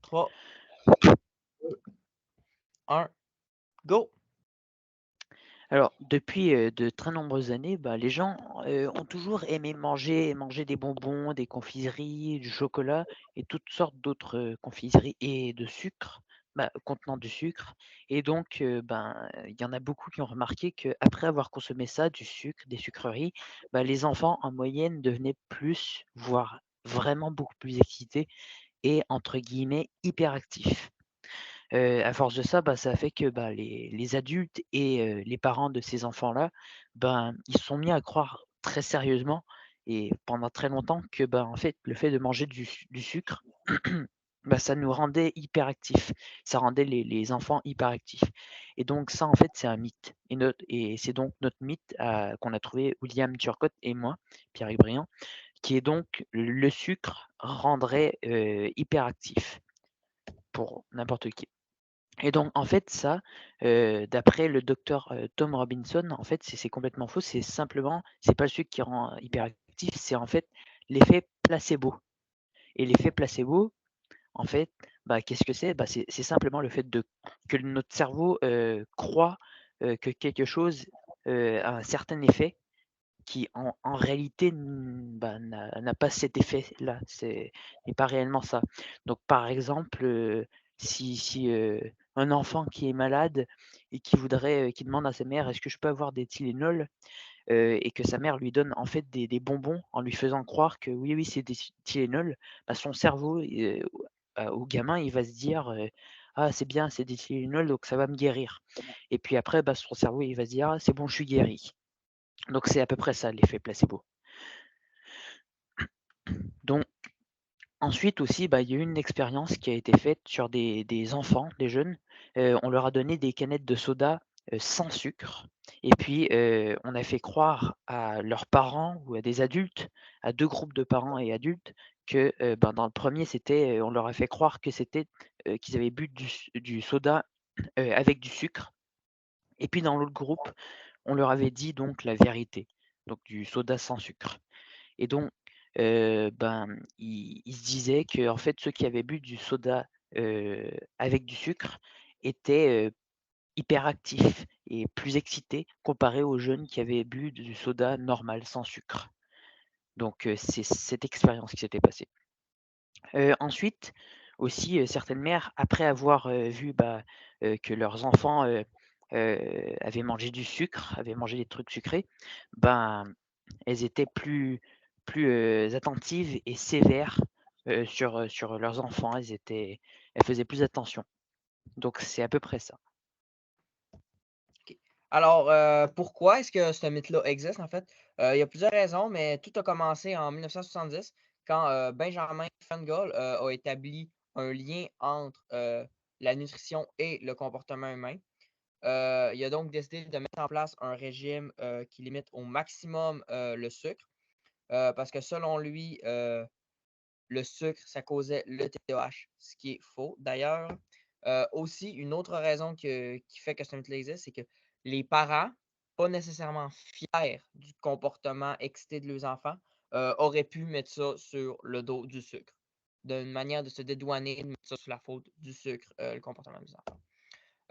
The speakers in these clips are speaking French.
3, 2, 1, go! Alors, depuis, de très nombreuses années, bah, les gens, ont toujours aimé manger des bonbons, des confiseries, du chocolat et toutes sortes d'autres, confiseries et de sucre, bah, contenant du sucre et donc il y en a beaucoup qui ont remarqué qu'après avoir consommé ça, du sucre, des sucreries, bah, les enfants en moyenne devenaient plus, voire vraiment beaucoup plus excités et entre guillemets «hyperactifs». À force de ça, bah, ça a fait que, bah, les adultes et les parents de ces enfants-là, ben, ils se sont mis à croire très sérieusement et pendant très longtemps que, bah, en fait, le fait de manger du sucre, bah, ça nous rendait hyperactifs. Ça rendait les enfants hyperactifs et donc ça, en fait, c'est un mythe et c'est donc notre mythe qu'on a trouvé William Turcotte et moi, Pierre-Yves Briand, qui est donc le sucre rendrait, hyperactif pour n'importe qui. Et donc en fait ça, d'après le docteur, Tom Robinson, en fait, c'est complètement faux. C'est pas le sucre qui rend hyperactif, c'est en fait l'effet placebo et l'effet placebo, en fait, bah, qu'est-ce que c'est? Bah, c'est simplement le fait de que notre cerveau, croit, que quelque chose, a un certain effet qui en réalité bah, n'a pas cet effet-là, c'est n'est pas réellement ça. Donc par exemple, si un enfant qui est malade et qui demande à sa mère: «Est-ce que je peux avoir des Tylenol?» Et que sa mère lui donne en fait des bonbons en lui faisant croire que oui, oui, c'est des Tylenol, bah, son cerveau, au gamin, il va se dire, «Ah c'est bien, c'est des Tylenol donc ça va me guérir» et puis après, bah, son cerveau, il va se dire: «Ah c'est bon, je suis guéri». Donc c'est à peu près ça l'effet placebo. Donc ensuite aussi, bah, il y a eu une expérience qui a été faite sur des enfants, des jeunes. On leur a donné des canettes de soda, sans sucre et puis, on a fait croire à leurs parents ou à des adultes, à 2 groupes de parents et adultes que, ben, dans le premier c'était, on leur a fait croire que c'était, qu'ils avaient bu du soda, avec du sucre et puis dans l'autre groupe, on leur avait dit donc la vérité, donc du soda sans sucre. Et donc, il se disait qu'en fait, ceux qui avaient bu du soda, avec du sucre étaient, hyperactifs et plus excités comparés aux jeunes qui avaient bu du soda normal, sans sucre. Donc, c'est cette expérience qui s'était passée. Ensuite, aussi, certaines mères, après avoir, vu, que leurs enfants, avaient mangé du sucre, avaient mangé des trucs sucrés, ben, elles étaient plus, attentives et sévères, sur leurs enfants. Elles faisaient plus attention. Donc c'est à peu près ça. OK. Alors, pourquoi est-ce que ce mythe-là existe, en fait? Il y a plusieurs raisons, mais tout a commencé en 1970 quand, Benjamin Frangoul, a établi un lien entre, la nutrition et le comportement humain. Il a donc décidé de mettre en place un régime, qui limite au maximum, le sucre, parce que selon lui, le sucre, ça causait le TDAH, ce qui est faux d'ailleurs. Aussi, une autre raison qui fait que ce mythe existe, c'est que les parents, pas nécessairement fiers du comportement excité de leurs enfants, auraient pu mettre ça sur le dos du sucre. D'une manière de se dédouaner, de mettre ça sur la faute du sucre, le comportement des enfants.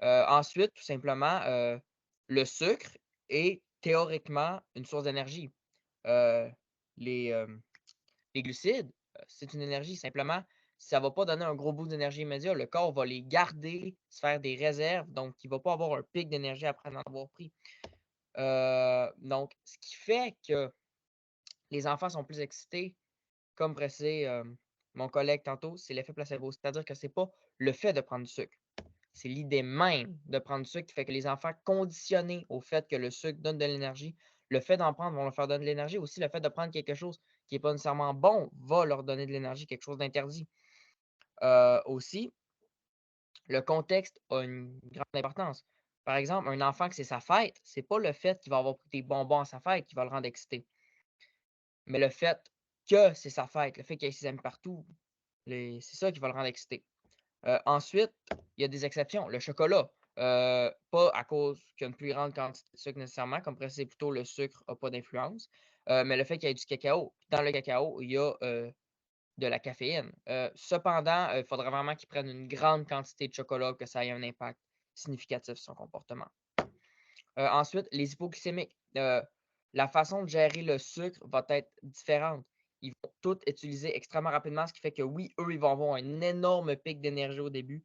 Ensuite, tout simplement, le sucre est théoriquement une source d'énergie. Euh, les, euh, les glucides, c'est une énergie. Simplement, ça ne va pas donner un gros bout d'énergie immédiat. Le corps va les garder, se faire des réserves, donc il ne va pas avoir un pic d'énergie après en avoir pris. Donc, ce qui fait que les enfants sont plus excités, comme précisé mon collègue tantôt, c'est l'effet placebo. C'est-à-dire que ce n'est pas le fait de prendre du sucre. C'est l'idée même de prendre du sucre qui fait que les enfants conditionnés au fait que le sucre donne de l'énergie, le fait d'en prendre va leur faire donner de l'énergie. Aussi, le fait de prendre quelque chose qui n'est pas nécessairement bon va leur donner de l'énergie, quelque chose d'interdit. Aussi, le contexte a une grande importance. Par exemple, un enfant que c'est sa fête, c'est pas le fait qu'il va avoir pris des bonbons à sa fête qui va le rendre excité, mais le fait que c'est sa fête, le fait qu'il y ait ses amis partout, c'est ça qui va le rendre excité. Ensuite, il y a des exceptions. Le chocolat, pas à cause qu'il y a une plus grande quantité de sucre nécessairement, comme précisé plus tôt, le sucre n'a pas d'influence, mais le fait qu'il y ait du cacao. Dans le cacao, il y a de la caféine. Cependant, il faudrait vraiment qu'ils prennent une grande quantité de chocolat, que ça ait un impact significatif sur son comportement. Ensuite, les hypoglycémiques. La façon de gérer le sucre va être différente. Ils vont tous utiliser extrêmement rapidement, ce qui fait que oui, eux, ils vont avoir un énorme pic d'énergie au début,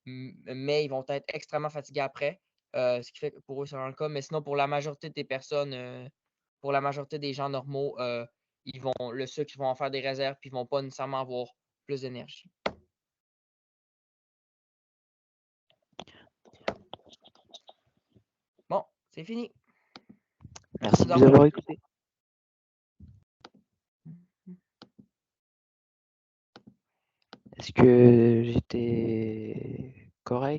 mais ils vont être extrêmement fatigués après. Ce qui fait que pour eux, c'est vraiment le cas. Mais sinon, pour la majorité des personnes, pour la majorité des gens normaux, le sucre, ils vont en faire des réserves, puis ils ne vont pas nécessairement avoir plus d'énergie. Bon, c'est fini. Merci de nous avoir écoutés. Est-ce que j'étais correct?